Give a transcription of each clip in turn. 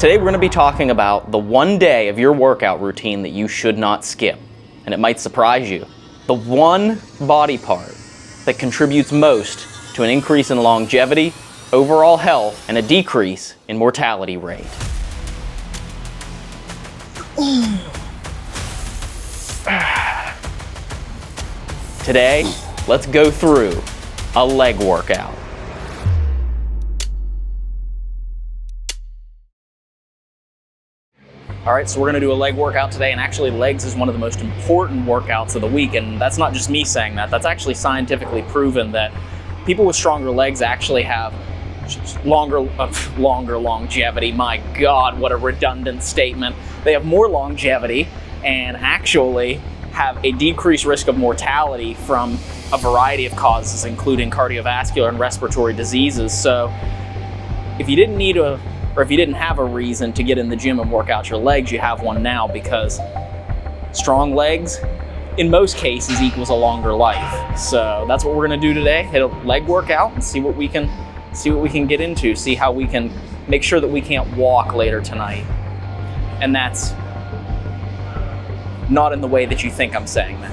Today we're going to be talking about the one day of your workout routine that you should not skip. And it might surprise you. The one body part that contributes most to an increase in longevity, overall health, and a decrease in mortality rate. Today, let's go through a leg workout. All right, so we're gonna do a leg workout today, and actually legs is one of the most important workouts of the week, and that's not just me saying that. That's actually scientifically proven that people with stronger legs actually have longer longevity. My God, what a redundant statement. They have more longevity and actually have a decreased risk of mortality from a variety of causes, including cardiovascular and respiratory diseases. So if you didn't need if you didn't have a reason to get in the gym and work out your legs, you have one now, because strong legs, in most cases, equals a longer life. So that's what we're gonna do today, hit a leg workout and see what we can get into, see how we can make sure that we can't walk later tonight. And that's not in the way that you think I'm saying that.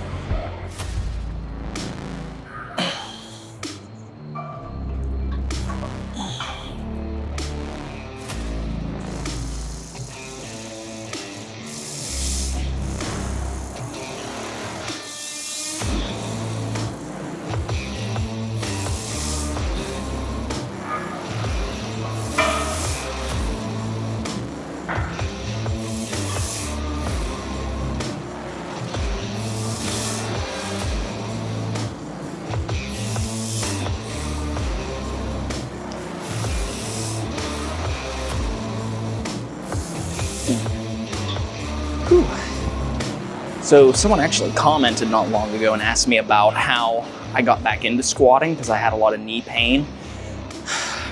So someone actually commented not long ago and asked me about how I got back into squatting, because I had a lot of knee pain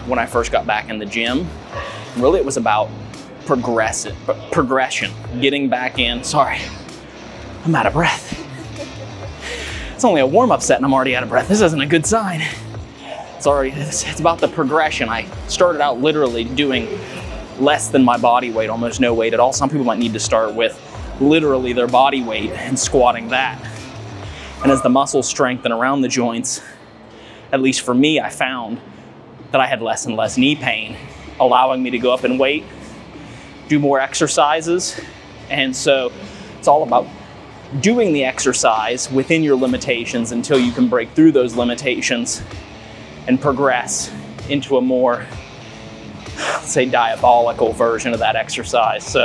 when I first got back in the gym. And really it was about progression, getting back in. Sorry, I'm out of breath. It's only a warm-up set and I'm already out of breath. This isn't a good sign. It's about the progression. I started out literally doing less than my body weight, almost no weight at all. Some people might need to start with literally their body weight and squatting that. And as the muscles strengthen around the joints, at least for me, I found that I had less and less knee pain, allowing me to go up in weight, do more exercises. And so it's all about doing the exercise within your limitations until you can break through those limitations and progress into a more, let's say, diabolical version of that exercise.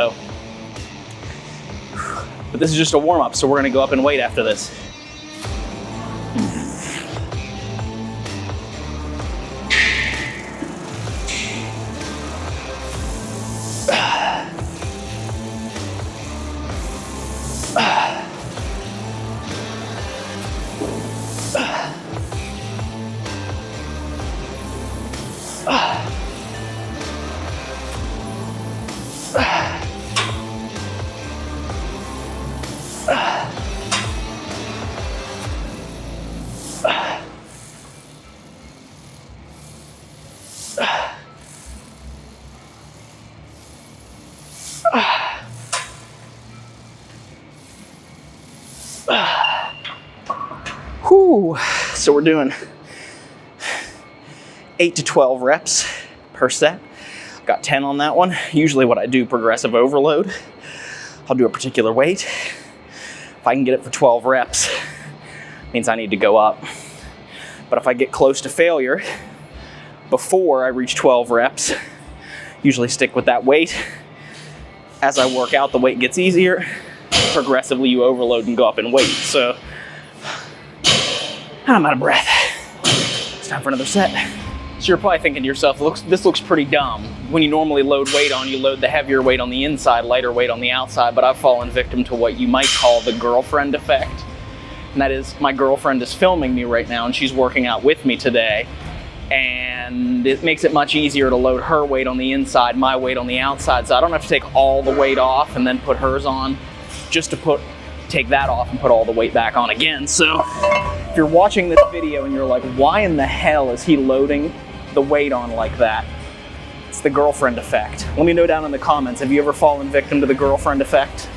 But this is just a warm-up, so we're gonna go up in weight after this. Whew. So we're doing 8 to 12 reps per set. Got 10 on that one. Usually what I do, progressive overload. I'll do a particular weight. If I can get it for 12 reps, means I need to go up. But if I get close to failure before I reach 12 reps, usually stick with that weight. As I work out, the weight gets easier. Progressively you overload and go up in weight. So I'm out of breath. It's time for another set. So you're probably thinking to yourself, this looks pretty dumb. When you normally load weight on, you load the heavier weight on the inside, lighter weight on the outside, but I've fallen victim to what you might call the girlfriend effect. And that is, my girlfriend is filming me right now and she's working out with me today. And it makes it much easier to load her weight on the inside, my weight on the outside, so I don't have to take all the weight off and then put hers on, just to take that off and put all the weight back on again. So if you're watching this video and you're like, why in the hell is he loading the weight on like that? It's the girlfriend effect. Let me know down in the comments, have you ever fallen victim to the girlfriend effect?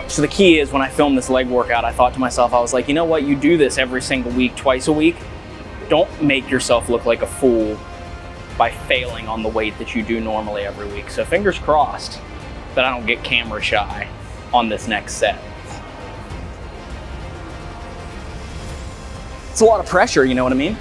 So the key is, when I filmed this leg workout, I thought to myself, I was like, you know what, you do this every single week, twice a week. Don't make yourself look like a fool by failing on the weight that you do normally every week. So fingers crossed that I don't get camera shy on this next set. It's a lot of pressure, you know what I mean?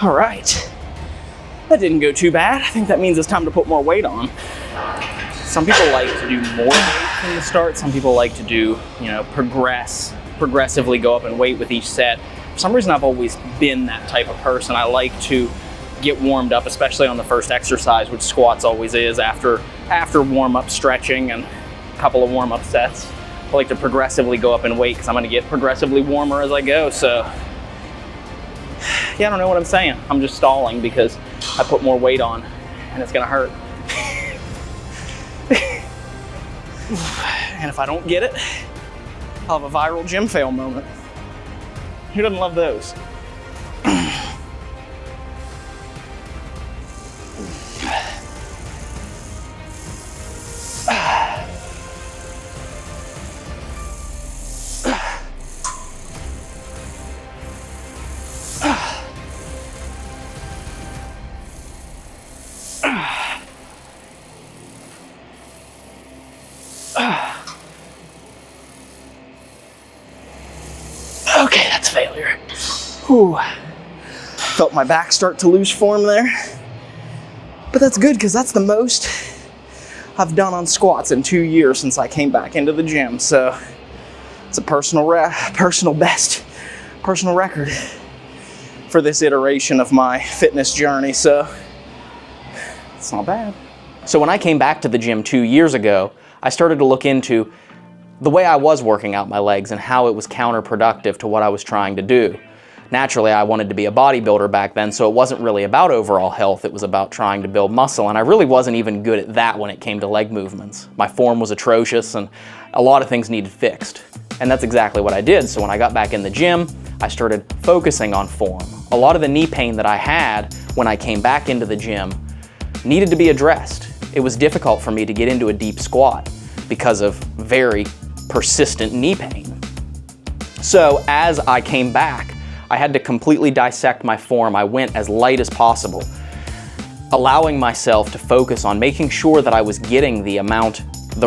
All right, that didn't go too bad. I think that means it's time to put more weight on. Some people like to do more weight from the start. Some people like to do, progressively go up in weight with each set. For some reason, I've always been that type of person. I like to get warmed up, especially on the first exercise, which squats always is, after warm-up stretching and a couple of warm-up sets. I like to progressively go up in weight because I'm going to get progressively warmer as I go. So yeah, I don't know what I'm saying. I'm just stalling because I put more weight on and it's gonna hurt. And if I don't get it, I'll have a viral gym fail moment. Who doesn't love those? Okay, that's failure. Whew. Felt my back start to lose form there. But that's good, because that's the most I've done on squats in 2 years since I came back into the gym. So it's a personal best, personal record for this iteration of my fitness journey. So it's not bad. So when I came back to the gym 2 years ago, I started to look into the way I was working out my legs and how it was counterproductive to what I was trying to do. Naturally, I wanted to be a bodybuilder back then, so it wasn't really about overall health, it was about trying to build muscle, and I really wasn't even good at that when it came to leg movements. My form was atrocious and a lot of things needed fixed. And that's exactly what I did. So when I got back in the gym, I started focusing on form. A lot of the knee pain that I had when I came back into the gym needed to be addressed. It was difficult for me to get into a deep squat because of very persistent knee pain. So as I came back, I had to completely dissect my form. I went as light as possible, allowing myself to focus on making sure that I was getting the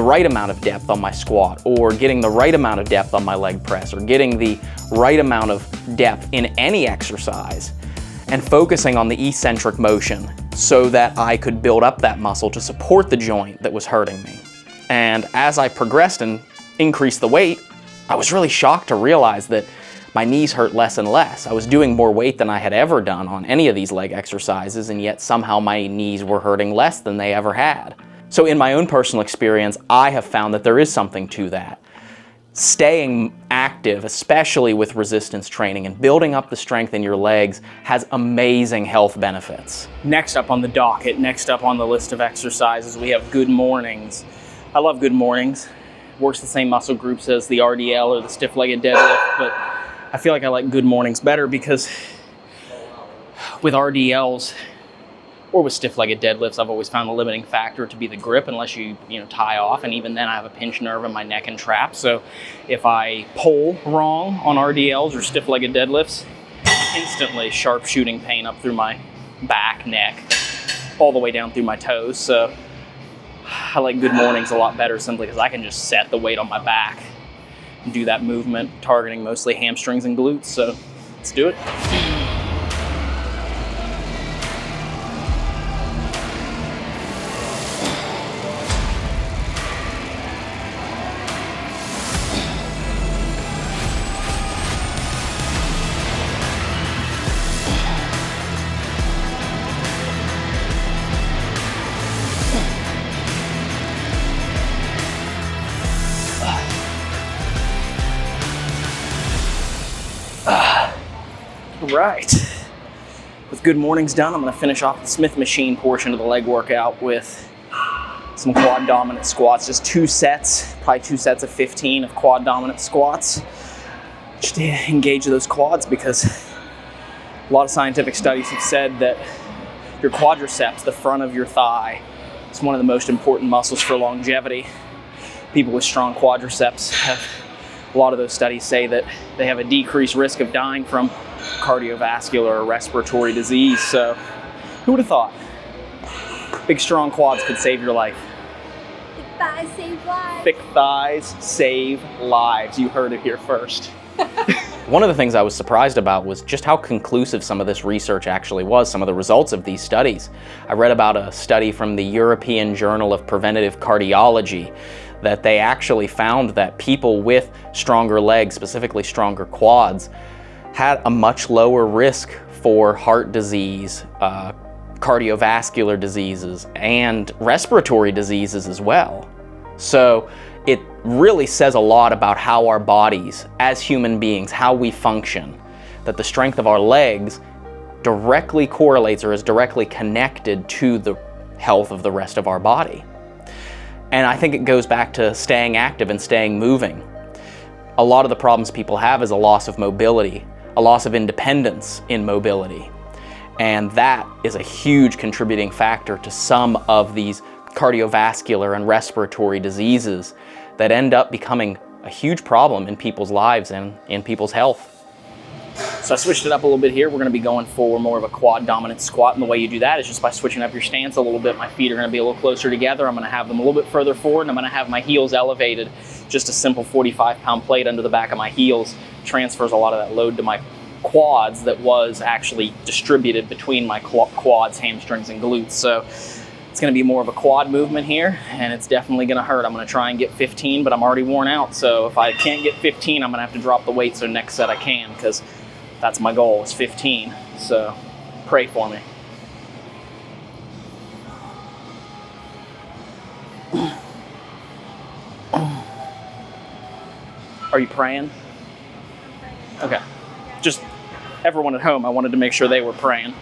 right amount of depth on my squat, or getting the right amount of depth on my leg press, or getting the right amount of depth in any exercise, and focusing on the eccentric motion so that I could build up that muscle to support the joint that was hurting me. And as I progressed and increased the weight, I was really shocked to realize that my knees hurt less and less. I was doing more weight than I had ever done on any of these leg exercises, and yet somehow my knees were hurting less than they ever had. So in my own personal experience, I have found that there is something to that. Staying active, especially with resistance training and building up the strength in your legs, has amazing health benefits. Next up on the docket, next up on the list of exercises, we have good mornings. I love good mornings. Works the same muscle groups as the RDL or the stiff-legged deadlift, but I feel like I like good mornings better because with RDLs or with stiff-legged deadlifts, I've always found the limiting factor to be the grip unless you tie off, and even then I have a pinched nerve in my neck and trap. So if I pull wrong on RDLs or stiff-legged deadlifts, instantly sharp shooting pain up through my back, neck, all the way down through my toes. So I like good mornings a lot better simply because I can just set the weight on my back and do that movement, targeting mostly hamstrings and glutes. So let's do it. right. With good mornings done, I'm going to finish off the Smith machine portion of the leg workout with some quad dominant squats. Just 2 sets, probably 2 sets of 15 of quad dominant squats. Just to engage those quads, because a lot of scientific studies have said that your quadriceps, the front of your thigh, is one of the most important muscles for longevity. People with strong quadriceps have, a lot of those studies say that they have a decreased risk of dying from cardiovascular or respiratory disease. So who would have thought big strong quads could save your life? Thick thighs save lives. Thick thighs save lives. You heard it here first. One of the things I was surprised about was just how conclusive some of this research actually was, some of the results of these studies. I read about a study from the European Journal of Preventive Cardiology that they actually found that people with stronger legs, specifically stronger quads, had a much lower risk for heart disease, cardiovascular diseases, and respiratory diseases as well. So it really says a lot about how our bodies, as human beings, how we function, that the strength of our legs directly correlates or is directly connected to the health of the rest of our body. And I think it goes back to staying active and staying moving. A lot of the problems people have is a loss of mobility, a loss of independence in mobility. And that is a huge contributing factor to some of these cardiovascular and respiratory diseases that end up becoming a huge problem in people's lives and in people's health. So I switched it up a little bit here. We're going to be going for more of a quad dominant squat, and the way you do that is just by switching up your stance a little bit. My feet are going to be a little closer together. I'm going to have them a little bit further forward, and I'm going to have my heels elevated. Just a simple 45-pound plate under the back of my heels transfers a lot of that load to my quads that was actually distributed between my quads, hamstrings, and glutes. So it's going to be more of a quad movement here, and it's definitely going to hurt. I'm going to try and get 15, but I'm already worn out. So if I can't get 15, I'm going to have to drop the weight, so next set I can, because that's my goal, is 15. So pray for me. Are you praying? Okay. Just everyone at home, I wanted to make sure they were praying.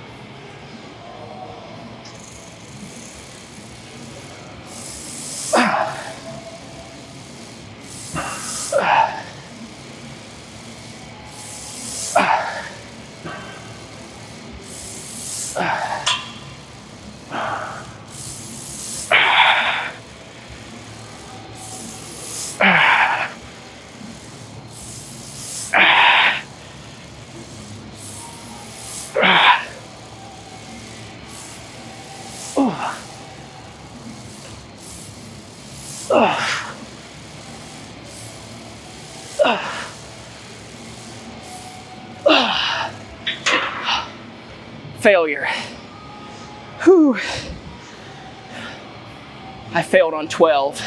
Failure. Whew. I failed on 12.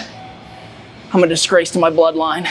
I'm a disgrace to my bloodline.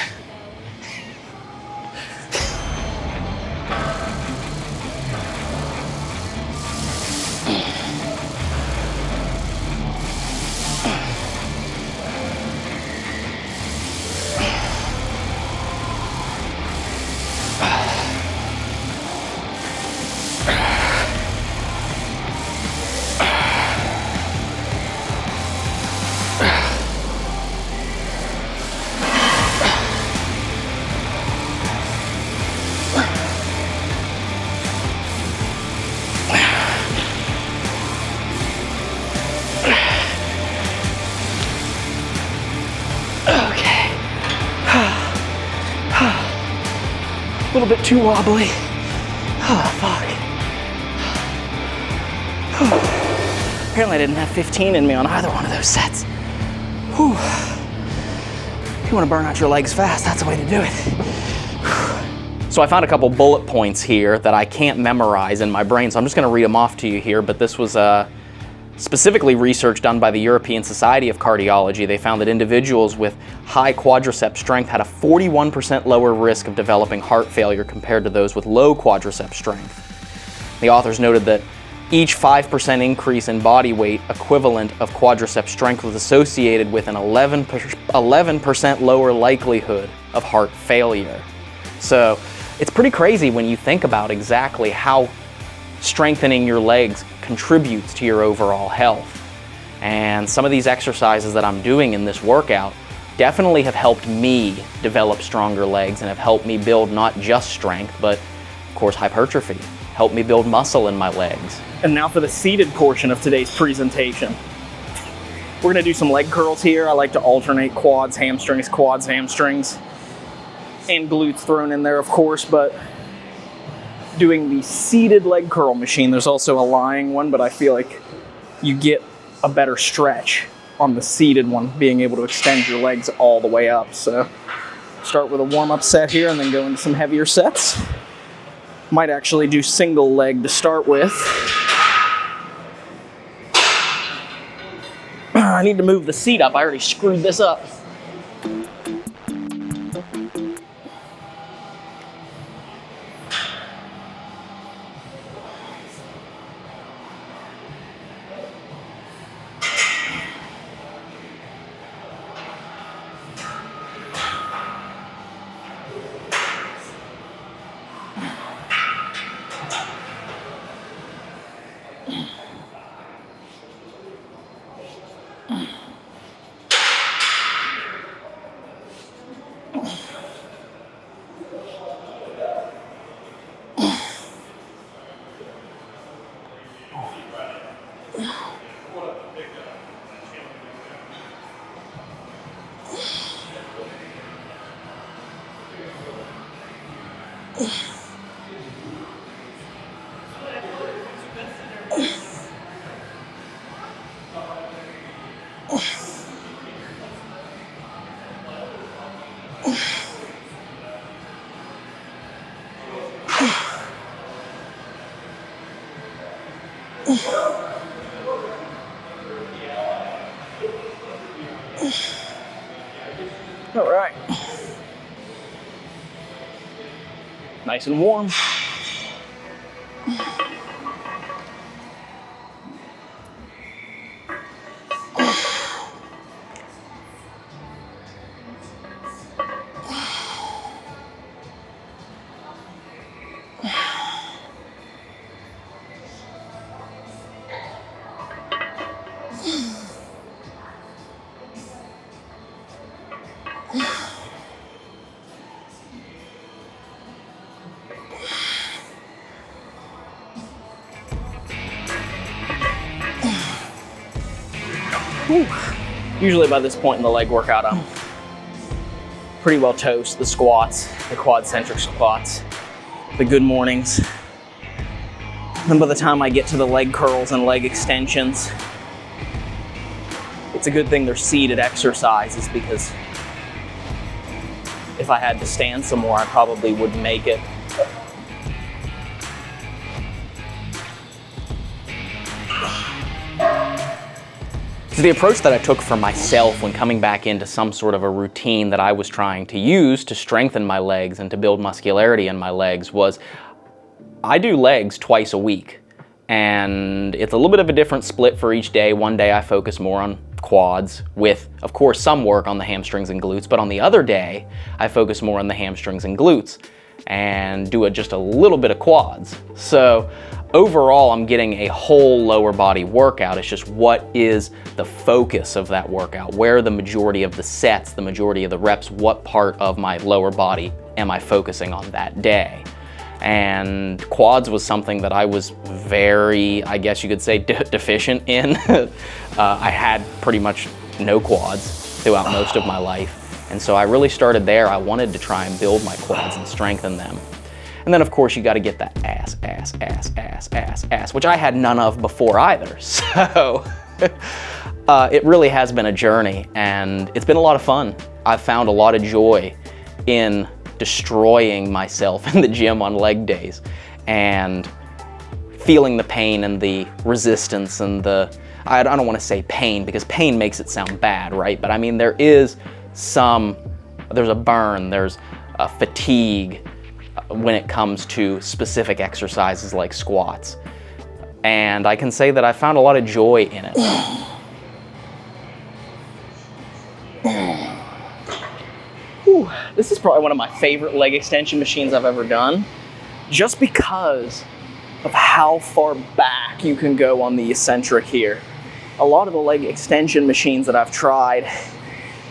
A little bit too wobbly. Oh, fuck. Apparently I didn't have 15 in me on either one of those sets. Whew. If you want to burn out your legs fast, that's the way to do it. So I found a couple bullet points here that I can't memorize in my brain, so I'm just going to read them off to you here, but this was specifically research done by the European Society of Cardiology. They found that individuals with high quadricep strength had a 41% lower risk of developing heart failure compared to those with low quadricep strength. The authors noted that each 5% increase in body weight equivalent of quadricep strength was associated with an 11% lower likelihood of heart failure. So it's pretty crazy when you think about exactly how strengthening your legs contributes to your overall health. And some of these exercises that I'm doing in this workout definitely have helped me develop stronger legs and have helped me build not just strength, but of course hypertrophy, helped me build muscle in my legs. And now for the seated portion of today's presentation. We're gonna do some leg curls here. I like to alternate quads, hamstrings, and glutes thrown in there, of course, but doing the seated leg curl machine. There's also a lying one, but I feel like you get a better stretch on the seated one, being able to extend your legs all the way up. So start with a warm-up set here and then go into some heavier sets. Might actually do single leg to start with. I need to move the seat up. I already screwed this up. All right. Nice and warm. Whew. Usually by this point in the leg workout, I'm pretty well toast. The squats, the quad-centric squats, the good mornings. And by the time I get to the leg curls and leg extensions, it's a good thing they're seated exercises, because if I had to stand some more, I probably wouldn't make it. So the approach that I took for myself when coming back into some sort of a routine that I was trying to use to strengthen my legs and to build muscularity in my legs was, I do legs twice a week. And it's a little bit of a different split for each day. One day I focus more on quads with, of course, some work on the hamstrings and glutes, but on the other day, I focus more on the hamstrings and glutes and do just a little bit of quads. So overall, I'm getting a whole lower body workout. It's just what is the focus of that workout? Where are the majority of the sets, the majority of the reps? What part of my lower body am I focusing on that day? And quads was something that I was very, I guess you could say, deficient in. I had pretty much no quads throughout most of my life. And so I really started there. I wanted to try and build my quads and strengthen them. And then of course you got to get that ass, which I had none of before either. So it really has been a journey, and it's been a lot of fun. I've found a lot of joy in destroying myself in the gym on leg days and feeling the pain and the resistance and the, I don't want to say pain because pain makes it sound bad, right? But I mean, there's a burn, there's a fatigue when it comes to specific exercises like squats. And I can say that I found a lot of joy in it. Whew, this is probably one of my favorite leg extension machines I've ever done, just because of how far back you can go on the Isometric here. A lot of the leg extension machines that I've tried,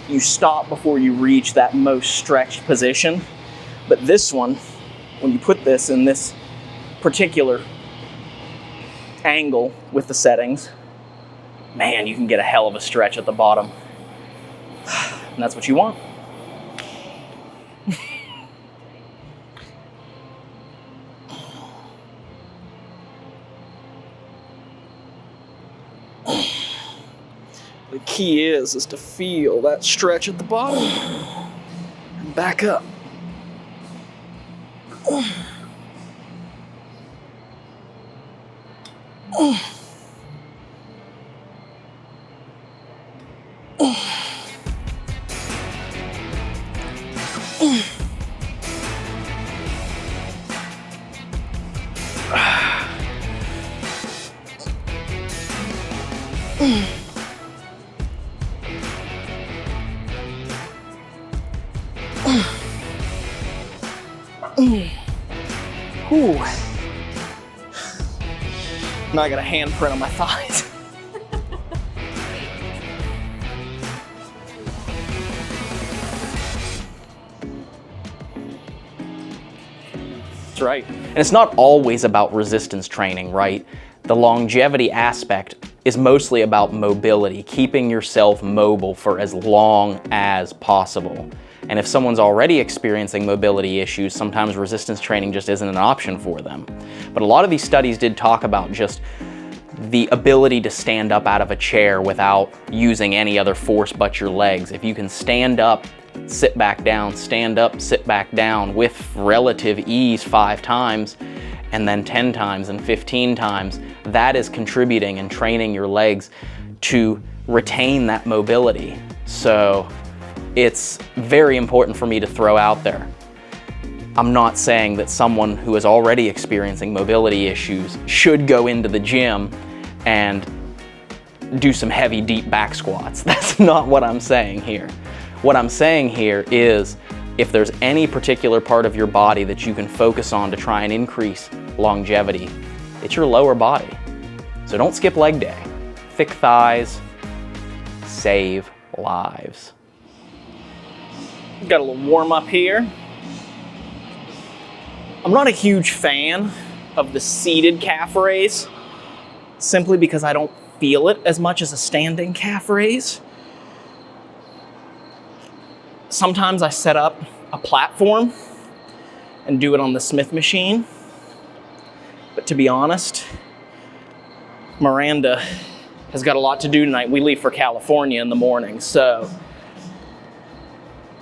you stop before you reach that most stretched position. But this one, when you put this in this particular angle with the settings, man, you can get a hell of a stretch at the bottom. And that's what you want. The key is to feel that stretch at the bottom and back up. Ooh. Now I got a handprint on my thighs. That's right. And it's not always about resistance training, right? The longevity aspect is mostly about mobility, keeping yourself mobile for as long as possible. And if someone's already experiencing mobility issues, sometimes resistance training just isn't an option for them. But a lot of these studies did talk about just the ability to stand up out of a chair without using any other force but your legs. If you can stand up, sit back down, stand up, sit back down with relative ease 5 times, and then 10 times and 15 times, that is contributing and training your legs to retain that mobility. So it's very important for me to throw out there. I'm not saying that someone who is already experiencing mobility issues should go into the gym and do some heavy, deep back squats. That's not what I'm saying here. What I'm saying here is if there's any particular part of your body that you can focus on to try and increase longevity, it's your lower body. So don't skip leg day. Thick thighs save lives. Got a little warm up here. I'm not a huge fan of the seated calf raise, simply because I don't feel it as much as a standing calf raise. Sometimes I set up a platform and do it on the Smith machine. But to be honest, Miranda has got a lot to do tonight. We leave for California in the morning, so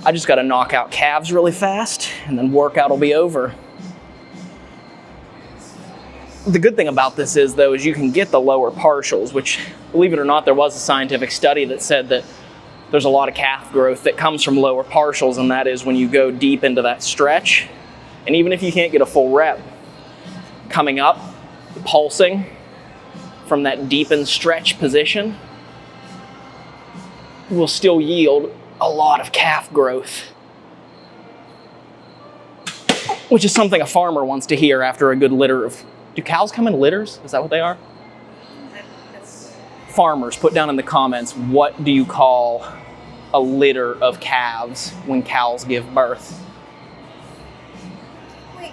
I just got to knock out calves really fast and then workout will be over. The good thing about this is, though, is you can get the lower partials, which, believe it or not, there was a scientific study that said that there's a lot of calf growth that comes from lower partials, and that is when you go deep into that stretch. And even if you can't get a full rep, coming up, pulsing from that deepened stretch position will still yield a lot of calf growth, which is something a farmer wants to hear after a good litter of... Do cows come in litters? Is that what they are? Farmers, put down in the comments, what do you call a litter of calves when cows give birth? Wait,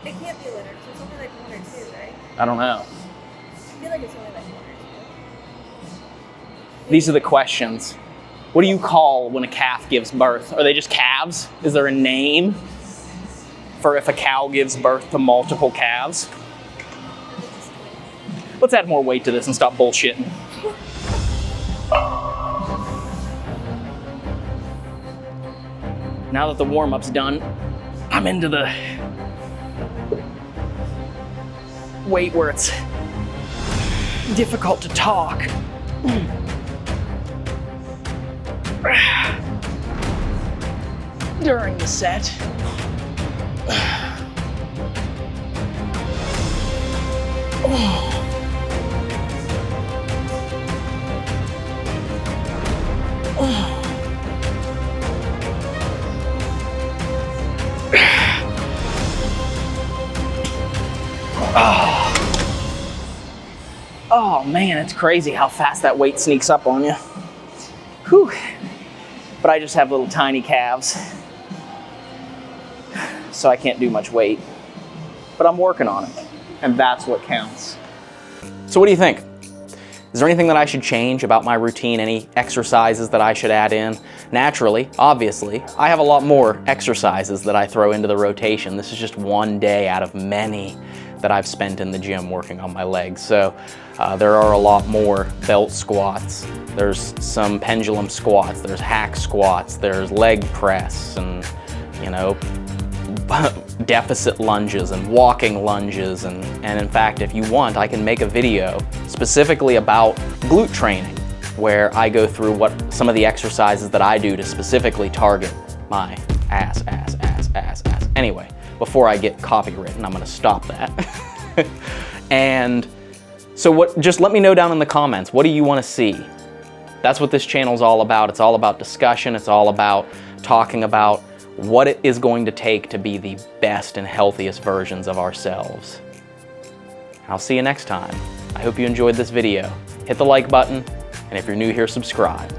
it can't be a litter, so it's only like 1 or 2, right? I don't know. I feel like it's only like 1 or 2. These are the questions. What do you call when a calf gives birth? Are they just calves? Is there a name for if a cow gives birth to multiple calves? Let's add more weight to this and stop bullshitting. Now that the warm-up's done, I'm into the weight where it's difficult to talk. During the set. Oh man, it's crazy how fast that weight sneaks up on you. Whew. But I just have little tiny calves, so I can't do much weight. But I'm working on it, and that's what counts. So what do you think? Is there anything that I should change about my routine? Any exercises that I should add in? Naturally, obviously, I have a lot more exercises that I throw into the rotation. This is just one day out of many that I've spent in the gym working on my legs. So there are a lot more belt squats. There's some pendulum squats. There's hack squats. There's leg press and, you know, deficit lunges and walking lunges. And in fact, if you want, I can make a video specifically about glute training where I go through what some of the exercises that I do to specifically target my ass. Anyway, before I get copywritten, I'm gonna stop that. And so just let me know down in the comments, what do you wanna see? That's what this channel's all about. It's all about discussion. It's all about talking about what it is going to take to be the best and healthiest versions of ourselves. I'll see you next time. I hope you enjoyed this video. Hit the like button, and if you're new here, subscribe.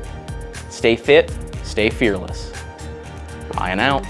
Stay fit, stay fearless. Ian out.